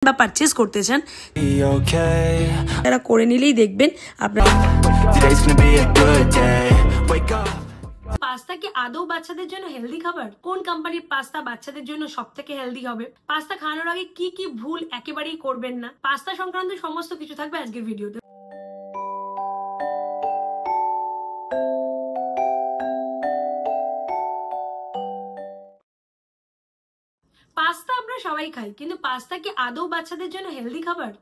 বা পারচেজ করতে চান তারা করে নিলেই দেখবেন আপনার। পাস্তা কি আদৌ বাচ্চাদের জন্য হেলদি খাবার? কোন কোম্পানির পাস্তা বাচ্চাদের জন্য সবথেকে হেলদি হবে? পাস্তা খাওয়ানোর আগে কি কি ভুল একেবারেই করবেন না? পাস্তা সংক্রান্ত সমস্ত কিছু থাকবে আজকের ভিডিওতে। পাস্তা আমরা সবাই খাই, কিন্তু পাস্তা কি আদৌ বাচ্চাদের জন্য হেলদি খাবার?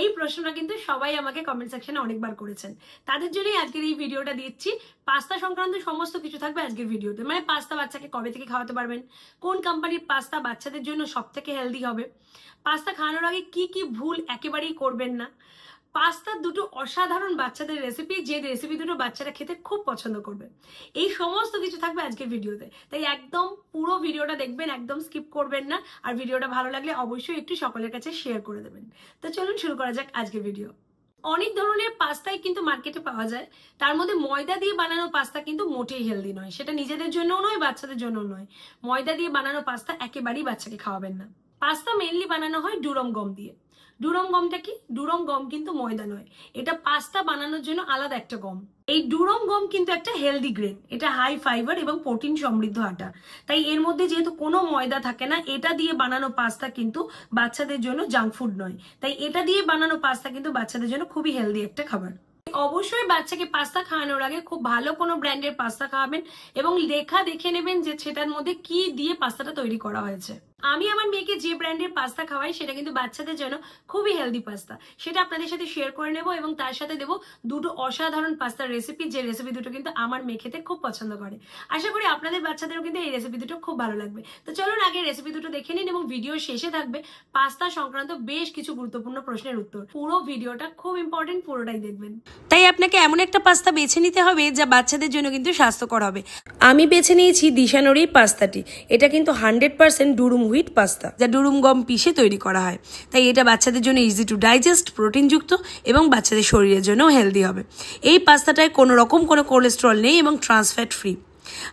এই প্রশ্নটা কিন্তু সবাই আমাকে কমেন্ট সেকশনে অনেকবার করেছেন। তাদের জন্যই আজকের এই ভিডিওটা দিচ্ছি। পাস্তা সংক্রান্ত সমস্ত কিছু থাকবে আজকের ভিডিওতে। মানে পাস্তা বাচ্চাকে কবে থেকে খাওয়াতে পারবেন, কোন কোম্পানির পাস্তা বাচ্চাদের জন্য সবথেকে হেলদি হবে, পাস্তা খাওয়ানোর আগে কি কি ভুল একেবারেই করবেন না, পাস্তার দুটো অসাধারণ বাচ্চাদের রেসিপি, যে রেসিপি দুটো বাচ্চারা খেতে খুব পছন্দ করবে। এই সমস্ত কিছু থাকবে আজকের ভিডিওতে, তাই একদম পুরো ভিডিওটা দেখবেন, একদম স্কিপ করবেন না। আর ভিডিওটা ভালো লাগলে অবশ্যই একটু সকলের কাছে শেয়ার করে দেবেন। তো চলুন শুরু করা যাক আজকের ভিডিও। অনেক ধরনের পাস্তাই কিন্তু মার্কেটে পাওয়া যায়, তার মধ্যে ময়দা দিয়ে বানানো পাস্তা কিন্তু মোটেই হেলদি নয়। সেটা নিজেদের জন্যও নয়, বাচ্চাদের জন্যও নয়। ময়দা দিয়ে বানানো পাস্তা একেবারেই বাচ্চাকে খাওয়াবেন না। পাস্তা মেইনলি বানানো হয় ডুরম গম দিয়ে। ডুরম গমটা কি? ডুরম গম কিন্তু ময়দা নয়, এটা পাস্তা বানানোর জন্য আলাদা একটা গম। এই ডুরম গম কিন্তু একটা হেলদি গ্রেন, এটা হাই ফাইবার এবং প্রোটিন সমৃদ্ধ আটা। তাই এর মধ্যে যেহেতু কোনো ময়দা থাকে না, এটা দিয়ে বানানো পাস্তা কিন্তু বাচ্চাদের জন্য জাঙ্ক ফুড নয়। তাই এটা দিয়ে বানানো পাস্তা কিন্তু বাচ্চাদের জন্য খুবই হেলদি একটা খাবার। অবশ্যই বাচ্চাকে পাস্তা খাওয়ানোর আগে খুব ভালো কোনো ব্র্যান্ডের পাস্তা খাওয়াবেন এবং লেখা দেখে নেবেন যে সেটার মধ্যে কি দিয়ে পাস্তাটা তৈরি করা হয়েছে। আমি আমার মেয়েকে যে ব্র্যান্ডের পাস্তা খাওয়াই সেটা কিন্তু বাচ্চাদের জন্য খুবই হেলদি পাস্তা, সেটা আপনাদের সাথে শেয়ার করে নেব। এবং তার সাথে দেবো দুটো অসাধারণ পাস্তার রেসিপি, যে রেসিপি দুটো কিন্তু আমার মেয়ে খেতে খুব পছন্দ করে। আশা করি আপনাদের বাচ্চাদেরও কিন্তু এই রেসিপি দুটো খুব ভালো লাগবে। তো চলুন আগে রেসিপি দুটো দেখে নিন, এবং ভিডিও শেষে থাকবে পাস্তা সংক্রান্ত বেশ কিছু গুরুত্বপূর্ণ প্রশ্নের উত্তর। পুরো ভিডিওটা খুব ইম্পর্টেন্ট, পুরোটাই দেখবেন। তাই আপনাকে এমন একটা পাস্তা বেছে নিতে হবে যা বাচ্চাদের জন্য কিন্তু স্বাস্থ্যকর হবে। আমি বেছে নিয়েছি দিশানোর এই পাস্তাটি। এটা কিন্তু 100% ডুরুম হুইট পাস্তা, যা ডুরুম গম পিষে তৈরি করা হয়। তাই এটা বাচ্চাদের জন্য ইজি টু ডাইজেস্ট, প্রোটিনযুক্ত এবং বাচ্চাদের শরীরের জন্য হেলদি হবে। এই পাস্তাটায় কোনো রকম কোনো কোলেস্ট্রল নেই এবং ট্রান্সফ্যাট ফ্রি।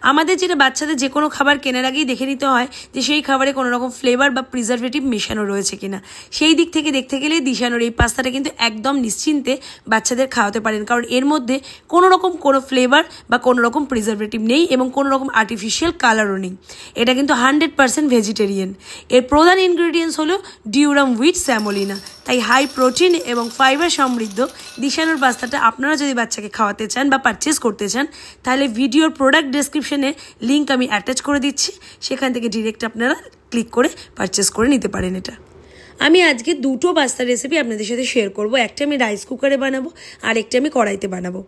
আমাদের যেটা বাচ্চাদের যে কোনো খাবার কেনার আগেই দেখে নিতে হয় যে সেই খাবারে কোনো রকম ফ্লেভার বা প্রিজারভেটিভ মেশানো রয়েছে কিনা। সেই দিক থেকে দেখতে গেলে দিশানোর এই পাস্তাটা কিন্তু একদম নিশ্চিন্তে বাচ্চাদের খাওয়াতে পারেন, কারণ এর মধ্যে কোনো রকম কোনো ফ্লেভার বা কোনো রকম প্রিজারভেটিভ নেই এবং কোনো রকম আর্টিফিশিয়াল কালারও নেই। এটা কিন্তু 100% ভেজিটেরিয়ান। এর প্রধান ইনগ্রিডিয়েন্টস হলো ডিউরাম হুইট স্যামোলিনা। তাই হাই প্রোটিন এবং ফাইবার সমৃদ্ধ দিশানোর পাস্তাটা আপনারা যদি বাচ্চাকে খাওয়াতে চান বা পারচেজ করতে চান, তাহলে ভিডিওর প্রোডাক্ট ডেসক্রিপশনে লিঙ্ক আমি অ্যাটাচ করে দিচ্ছি, সেখান থেকে ডিরেক্ট আপনারা ক্লিক করে পারচেজ করে নিতে পারেন। এটা আমি আজকে দুটো পাস্তার রেসিপি আপনাদের সাথে শেয়ার করব। একটা আমি রাইস কুকারে বানাবো, আর একটা আমি কড়াইতে বানাবো।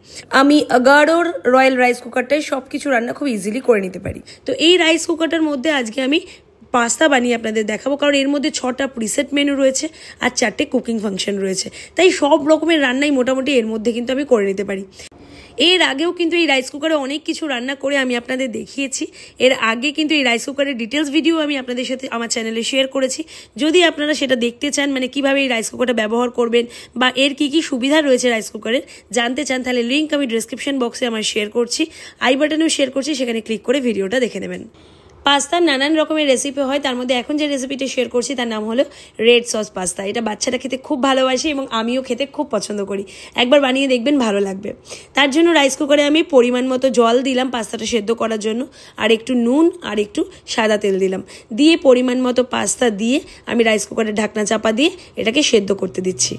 আমি আগারোর রয়্যাল রাইস কুকারটায় সব কিছু রান্না খুব ইজিলি করে নিতে পারি। তো এই রাইস কুকারটার মধ্যে আজকে আমি পাস্তা বানিয়ে আপনাদের দেখাবো, কারণ এর মধ্যে 6টা প্রিসেট মেনু রয়েছে আর 4টে কুকিং ফাংশন রয়েছে। তাই সব রকমের রান্নাই মোটামুটি এর মধ্যে কিন্তু আমি করে নিতে পারি। এর আগেও কিন্তু এই রাইস কুকারে অনেক কিছু রান্না করে আমি আপনাদের দেখিয়েছি। এর আগে কিন্তু এই রাইস কুকারের ডিটেলস ভিডিও আমি আপনাদের সাথে আমার চ্যানেলে শেয়ার করেছি। যদি আপনারা সেটা দেখতে চান, মানে কিভাবে এই রাইস কুকারটা ব্যবহার করবেন বা এর কি কি সুবিধা রয়েছে রাইস কুকারের জানতে চান, তাহলে লিঙ্ক আমি ডেসক্রিপশন বক্সে আমার শেয়ার করছি, আই বাটনেও শেয়ার করছি, সেখানে ক্লিক করে ভিডিওটা দেখে নেবেন। পাস্তার নানান রকমের রেসিপি হয়, তার মধ্যে এখন যে রেসিপিটা শেয়ার করছি তার নাম হলো রেড সস পাস্তা। এটা বাচ্চারা খেতে খুব ভালোবাসে এবং আমিও খেতে খুব পছন্দ করি। একবার বানিয়ে দেখবেন, ভালো লাগবে। তার জন্য রাইস কুকারে আমি পরিমাণ মতো জল দিলাম পাস্তাটা সেদ্ধ করার জন্য, আর একটু নুন আর একটু সাদা তেল দিলাম। দিয়ে পরিমাণ মতো পাস্তা দিয়ে আমি রাইস কুকারের ঢাকনা চাপা দিয়ে এটাকে সেদ্ধ করতে দিচ্ছি।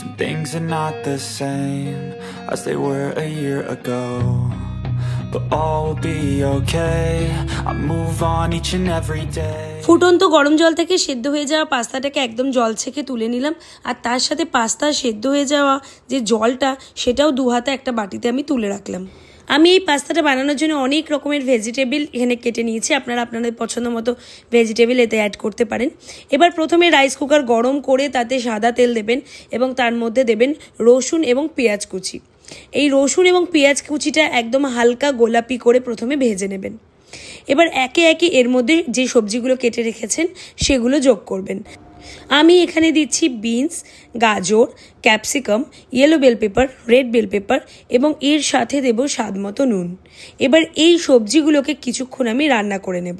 Some things are not the same as they were a year ago, but all will be okay. I move on each and every day. ফুটন্ত গরম জল থেকে সেদ্ধ হয়ে যাওয়া পাস্তাটাকে একদম জল ছেঁকে তুলে নিলাম, আর তার সাথে পাস্তা সেদ্ধ হয়ে যাওয়া যে জলটা সেটাও 2 হাতে একটা বাটিতে আমি তুলে রাখলাম। আমি এই পাস্তাটা বানানোর জন্য অনেক রকমের ভেজিটেবল এখানে কেটে নিয়েছি। আপনারা আপনাদের পছন্দ মতো ভেজিটেবল এতে অ্যাড করতে পারেন। এবার প্রথমে রাইস কুকার গরম করে তাতে সাদা তেল দেবেন এবং তার মধ্যে দেবেন রসুন এবং পেঁয়াজ কুচি। এই রসুন এবং পেঁয়াজ কুচিটা একদম হালকা গোলাপি করে প্রথমে ভেজে নেবেন। এবার একে একে এর মধ্যে যে সবজিগুলো কেটে রেখেছেন সেগুলো যোগ করবেন। আমি এখানে দিচ্ছি বিনস, গাজর, capsicum, yellow bell pepper, red bell pepper এবং এর সাথে দেব স্বাদ মতো নুন। এবার এই সবজিগুলোকে কিছুক্ষণ আমি রান্না করে নেব।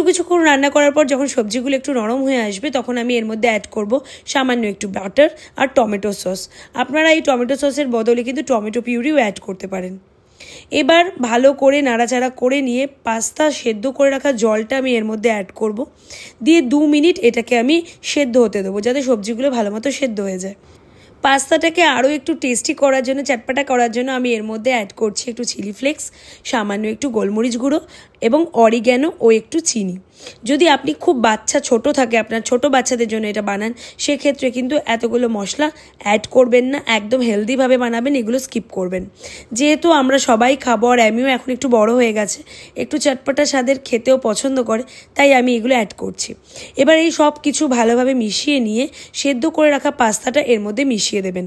কিছুক্ষণ রান্না করার পর যখন সবজিগুলো একটু নরম হয়ে আসবে তখন আমি এর মধ্যে অ্যাড করব সামান্য একটু বাটার আর টমেটো সস। আপনারা এই টমেটো সসের বদলে কিন্তু টমেটো পিউরিও অ্যাড করতে পারেন। এবার ভালো করে নাড়াচাড়া করে নিয়ে পাস্তা সেদ্ধ করে রাখা জলটা আমি এর মধ্যে অ্যাড করব, দিয়ে 2 মিনিট এটাকে আমি সেদ্ধ হতে দেবো যাতে সবজিগুলো ভালো মতো সেদ্ধ হয়ে যায়। পাস্তাটাকে আরও একটু টেস্টি করার জন্য, চটপটা করার জন্য আমি এর মধ্যে অ্যাড করছি একটু চিলি ফ্লেক্স, সামান্য একটু গোলমরিচ গুঁড়ো এবং অরিগ্যানো ও একটু চিনি। যদি আপনি খুব ছোট থাকে, আপনার ছোট বাচ্চাদের জন্য এটা বানান, সেক্ষেত্রে কিন্তু এতগুলো মশলা অ্যাড করবেন না, একদম হেলদিভাবে বানাবেন, এগুলো স্কিপ করবেন। যেহেতু আমরা সবাই খাবো আর আমিও এখন একটু বড় হয়ে গেছে, একটু চটপটা স্বাদের খেতেও পছন্দ করে, তাই আমি এগুলো অ্যাড করছি। এবার এই সব কিছু ভালোভাবে মিশিয়ে নিয়ে সেদ্ধ করে রাখা পাস্তাটা এর মধ্যে মিশিয়ে দেবেন।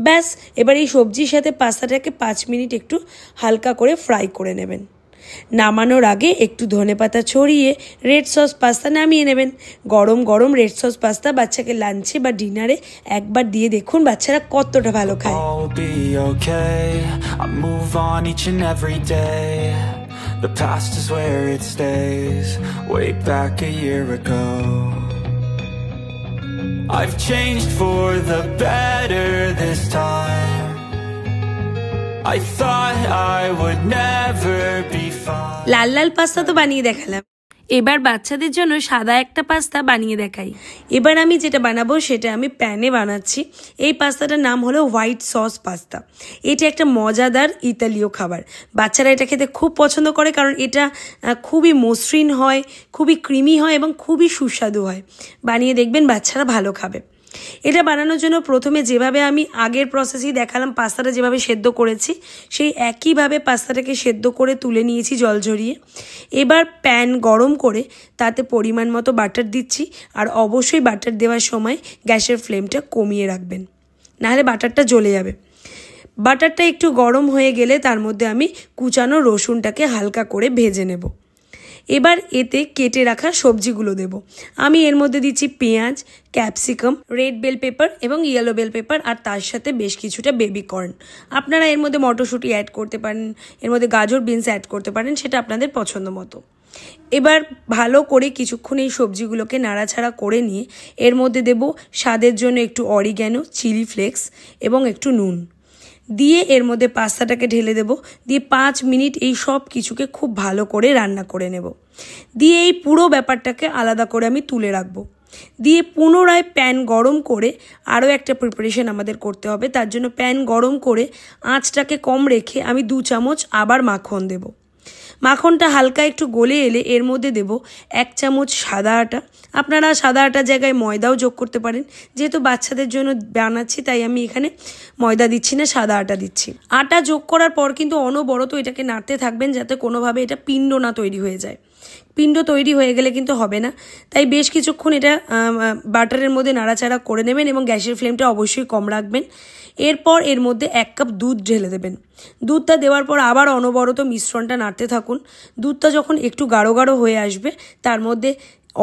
ব্যাস, এবার এই সবজির সাথে পাস্তাটাকে 5 মিনিট একটু হালকা করে ফ্রাই করে নেবেন। নামানোর আগে একটু ধনেপাতা ছড়িয়ে রেড সস পাস্তা নামিয়ে নেবেন। গরম গরম রেড সস পাস্তা বাচ্চাকে লাঞ্চে বা ডিনারে একবার দিয়ে দেখুন বাচ্চারা কতটা ভালো খায়। The past is where it stays, way back a year ago. I've changed for the better this time. I thought I would never be fine. Lal Lal pasta তো বানিয়ে দেখালাম, এবার বাচ্চাদের জন্য সাদা একটা পাস্তা বানিয়ে দেখাই। এবার আমি যেটা বানাবো সেটা আমি প্যানে বানাচ্ছি। এই পাস্তাটার নাম হলো হোয়াইট সস পাস্তা। এটা একটা মজাদার ইতালীয় খাবার। বাচ্চারা এটা খেতে খুব পছন্দ করে কারণ এটা খুবই মসৃণ হয়, খুবই ক্রিমি হয় এবং খুবই সুস্বাদু হয়। বানিয়ে দেখবেন বাচ্চারা ভালো খাবে। এটা বানানোর জন্য প্রথমে যেভাবে আমি আগের প্রসেসই দেখালাম, পাস্তাটা যেভাবে সেদ্ধ করেছি সেই একইভাবে পাস্তাটাকে সেদ্ধ করে তুলে নিয়েছি জল ঝরিয়ে। এবার প্যান গরম করে তাতে পরিমাণ মতো বাটার দিচ্ছি, আর অবশ্যই বাটার দেওয়ার সময় গ্যাসের ফ্লেমটা কমিয়ে রাখবেন, নাহলে বাটারটা জ্বলে যাবে। বাটারটা একটু গরম হয়ে গেলে তার মধ্যে আমি কুচানো রসুনটাকে হালকা করে ভেজে নেব। এবার এতে কেটে রাখা সবজিগুলো দেব। আমি এর মধ্যে দিচ্ছি পেঁয়াজ, ক্যাপসিকাম, রেড বেল পেপার এবং ইয়েলো বেল পেপার, আর তার সাথে বেশ কিছুটা বেবি কর্ন। আপনারা এর মধ্যে মটরশুঁটি অ্যাড করতে পারেন, এর মধ্যে গাজর বিনস অ্যাড করতে পারেন, সেটা আপনাদের পছন্দ মতো। এবার ভালো করে কিছুক্ষণ এই সবজিগুলোকে নাড়াচাড়া করে নিয়ে এর মধ্যে দেব স্বাদের জন্য একটু অরিগ্যানো, চিলি ফ্লেক্স এবং একটু নুন দিয়ে এর মধ্যে পাস্তাটাকে ঢেলে দেব। দিয়ে 5 মিনিট এই সব কিছুকে খুব ভালো করে রান্না করে নেব। দিয়ে এই পুরো ব্যাপারটাকে আলাদা করে আমি তুলে রাখবো। দিয়ে পুনরায় প্যান গরম করে আরও একটা প্রিপারেশন আমাদের করতে হবে। তার জন্য প্যান গরম করে আঁচটাকে কম রেখে আমি 2 চামচ আবার মাখন দেব। মাখনটা হালকা একটু গলে এলে এর মধ্যে দেব 1 চামচ সাদা আটা। আপনারা সাদা আটার জায়গায় ময়দাও যোগ করতে পারেন। যেহেতু বাচ্চাদের জন্য বানাচ্ছি তাই আমি এখানে ময়দা দিচ্ছি না, সাদা আটা দিচ্ছি। আটা যোগ করার পর কিন্তু অনবরত এটাকে নাড়তে থাকবেন যাতে কোনোভাবে এটা পিণ্ড না তৈরি হয়ে যায়। পিণ্ড তৈরি হয়ে গেলে কিন্তু হবে না, তাই বেশ কিছুক্ষণ এটা বাটারের মধ্যে নাড়াচাড়া করে নেবেন এবং গ্যাসের ফ্লেমটা অবশ্যই কম রাখবেন। এরপর এর মধ্যে 1 কাপ দুধ ঢেলে দেবেন। দুধটা দেওয়ার পর আবার অনবরত মিশ্রণটা নাড়তে থাকুন। দুধটা যখন একটু গাঢ় গাঢ় হয়ে আসবে তার মধ্যে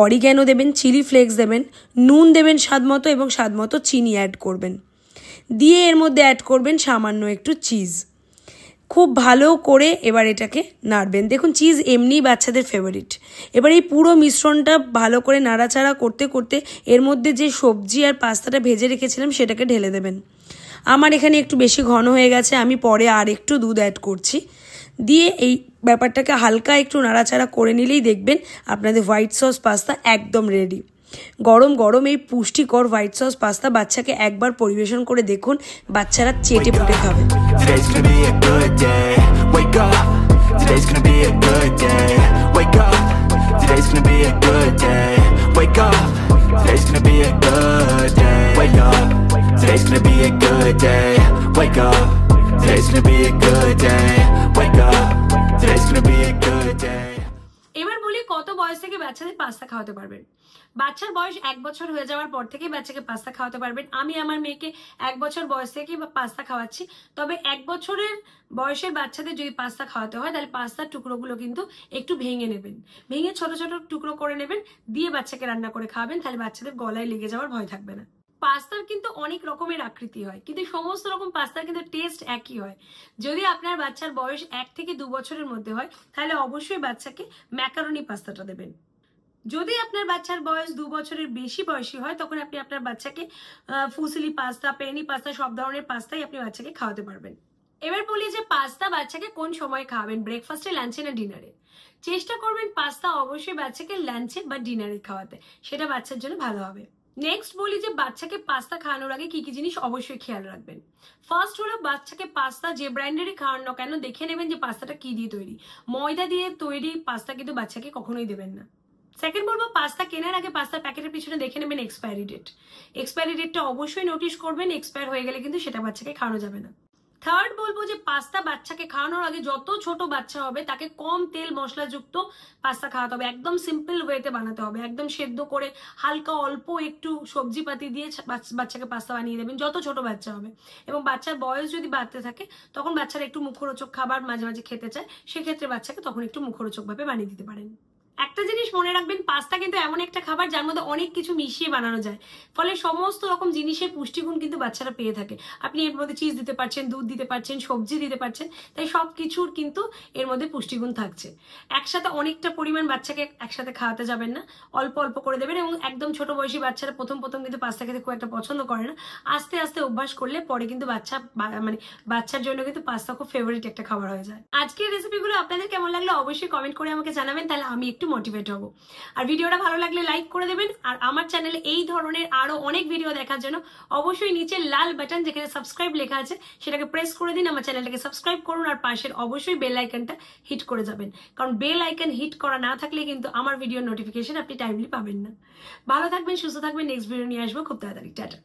অরিগ্যানো দেবেন, চিলি ফ্লেক্স দেবেন, নুন দেবেন স্বাদ মতো এবং স্বাদ মতো চিনি অ্যাড করবেন। দিয়ে এর মধ্যে অ্যাড করবেন সামান্য একটু চিজ। খুব ভালো করে এবার এটাকে নাড়বেন। দেখুন চিজ এমনিই বাচ্চাদের ফেভারিট। এবার এই পুরো মিশ্রণটা ভালো করে নাড়াচাড়া করতে করতে এর মধ্যে যে সবজি আর পাস্তাটা ভেজে রেখেছিলাম সেটাকে ঢেলে দেবেন। আমার এখানে একটু বেশি ঘন হয়ে গেছে, আমি পরে আর একটু দুধ অ্যাড করছি। দিয়ে এই ব্যাপারটাকে হালকা একটু নাড়াচাড়া করে নিলেই দেখবেন আপনাদের হোয়াইট সস পাস্তা একদম রেডি। গরম গরম এই পুষ্টিকর হোয়াইট সস পাস্তা বাচ্চাকে একবার পরিবেশন করে দেখুন, বাচ্চারা চেটে পুটে খাবে। এবার বলি কত বয়স থেকে বাচ্চাদের পাস্তা খাওয়াতে পারবেন? বাচ্চার বয়স 1 বছর হয়ে যাওয়ার পর থেকে বাচ্চাকে পাস্তা খাওয়াতে পারবেন। আমি আমার মেয়েকে 1 বছর বয়স থেকে পাস্তা খাওয়াচ্ছি। তবে 1 বছরের বয়সের বাচ্চাদের যদি পাস্তা খাওয়াতে হয় তাহলে পাস্তার টুকরোগুলো কিন্তু একটু ভেঙে নেবেন, ভেঙে ছোট ছোট টুকরো করে নেবেন, দিয়ে বাচ্চাকে রান্না করে খাওয়াবেন, তাহলে বাচ্চাদের গলায় লেগে যাওয়ার ভয় থাকবে না। পাস্তার কিন্তু অনেক রকমের আকৃতি হয়, কিন্তু সমস্ত রকম পাস্তার কিন্তু টেস্ট একই হয়। যদি আপনার বাচ্চার বয়স 1 থেকে 2 বছরের মধ্যে হয় তাহলে অবশ্যই বাচ্চাকে ম্যাকারনি পাস্তাটা দেবেন। যদি আপনার বাচ্চার বয়স 2 বছরের বেশি বয়সী হয় তখন আপনি আপনার বাচ্চাকে ফুসিলি পাস্তা, পেনি পাস্তা, সব ধরনের পাস্তাই আপনি বাচ্চাকে খাওয়াতে পারবেন। এবার বলি যে পাস্তা বাচ্চাকে কোন সময় খাওয়াবেন, ব্রেকফাস্টে, লাঞ্চে না ডিনারে? চেষ্টা করবেন পাস্তা অবশ্যই বাচ্চাকে লাঞ্চে বা ডিনারে খাওয়াতে, সেটা বাচ্চার জন্য ভালো হবে। নেক্সট বলি যে বাচ্চাকে পাস্তা খাওয়ানোর আগে কি কি জিনিস অবশ্যই খেয়াল রাখবেন। ফার্স্ট হলো বাচ্চাকে পাস্তা যে ব্র্যান্ডেরই খাওয়ান না কেন দেখে নেবেন যে পাস্তাটা কি দিয়ে তৈরি। ময়দা দিয়ে তৈরি পাস্তা কিন্তু বাচ্চাকে কখনোই দেবেন না। সেকেন্ড বলবো পাস্তা কেনার আগে পাস্তার প্যাকেটের পিছনে দেখে নেবেন এক্সপায়ারি ডেট। এক্সপায়ারি ডেটটা অবশ্যই নোটিশ করবেন, এক্সপায়ার হয়ে গেলে কিন্তু সেটা বাচ্চাকে খাওয়ানো যাবে না। থার্ড বলবো যে পাস্তা বাচ্চাকে খাওয়ানোর আগে যত ছোট বাচ্চা হবে তাকে কম তেল মশলাযুক্ত পাস্তা খাওয়াতে হবে, একদম সিম্পল ওয়েতে বানাতে হবে, একদম সেদ্ধ করে হালকা অল্প একটু সবজিপাতি দিয়ে বাচ্চাকে পাস্তা বানিয়ে দেবেন যত ছোট বাচ্চা হবে। এবং বাচ্চার বয়স যদি বাড়তে থাকে তখন বাচ্চারা একটু মুখরোচক খাবার মাঝে মাঝে খেতে চায়, সেক্ষেত্রে বাচ্চাকে তখন একটু মুখরোচক ভাবে বানিয়ে দিতে পারেন। একটা জিনিস মনে রাখবেন, পাস্তা কিন্তু এমন একটা খাবার যার মধ্যে অনেক কিছু মিশিয়ে বানানো যায়, ফলে সমস্ত রকম জিনিসের পুষ্টিগুণ কিন্তু বাচ্চারা পেয়ে থাকে। আপনি এর মধ্যে চিজ দিতে পারছেন, দুধ দিতে পারছেন, সবজি দিতে পারছেন, তাই সব কিছুর কিন্তু এর মধ্যে পুষ্টিগুণ থাকছে। একসাথে অনেকটা পরিমাণ বাচ্চাকে একসাথে খাওয়াতে যাবেন না, অল্প অল্প করে দেবেন। এবং একদম ছোট বয়সী বাচ্চারা প্রথম কিন্তু পাস্তা খেতে খুব একটা পছন্দ করে না, আস্তে আস্তে অভ্যাস করলে পরে কিন্তু বাচ্চার জন্য কিন্তু পাস্তা খুব ফেভারিট একটা খাবার হয়ে যায়। আজকের রেসিপিগুলো আপনাদের কেমন লাগলো অবশ্যই কমেন্ট করে আমাকে জানাবেন, তাহলে আমি একটু মোটিভেট হব। আর ভিডিওটা ভালো লাগলে লাইক করে দেবেন। আর আমার চ্যানেলে এই ধরনের আরো অনেক ভিডিও দেখার জন্য অবশ্যই নিচে লাল বাটন যেখানে সাবস্ক্রাইব লেখা আছে সেটাকে প্রেস করে দিন, আমার চ্যানেলটাকে সাবস্ক্রাইব করুন, আর পাশের অবশ্যই বেল আইকনটা হিট করে যাবেন, কারণ বেল আইকন হিট করা না থাকলে কিন্তু আমার ভিডিওর নোটিফিকেশন আপনি টাইমলি পাবেন না। ভালো থাকবেন, সুস্থ থাকবেন, নেক্সট ভিডিও নিয়ে আসবো খুব তাড়াতাড়ি। টাটা।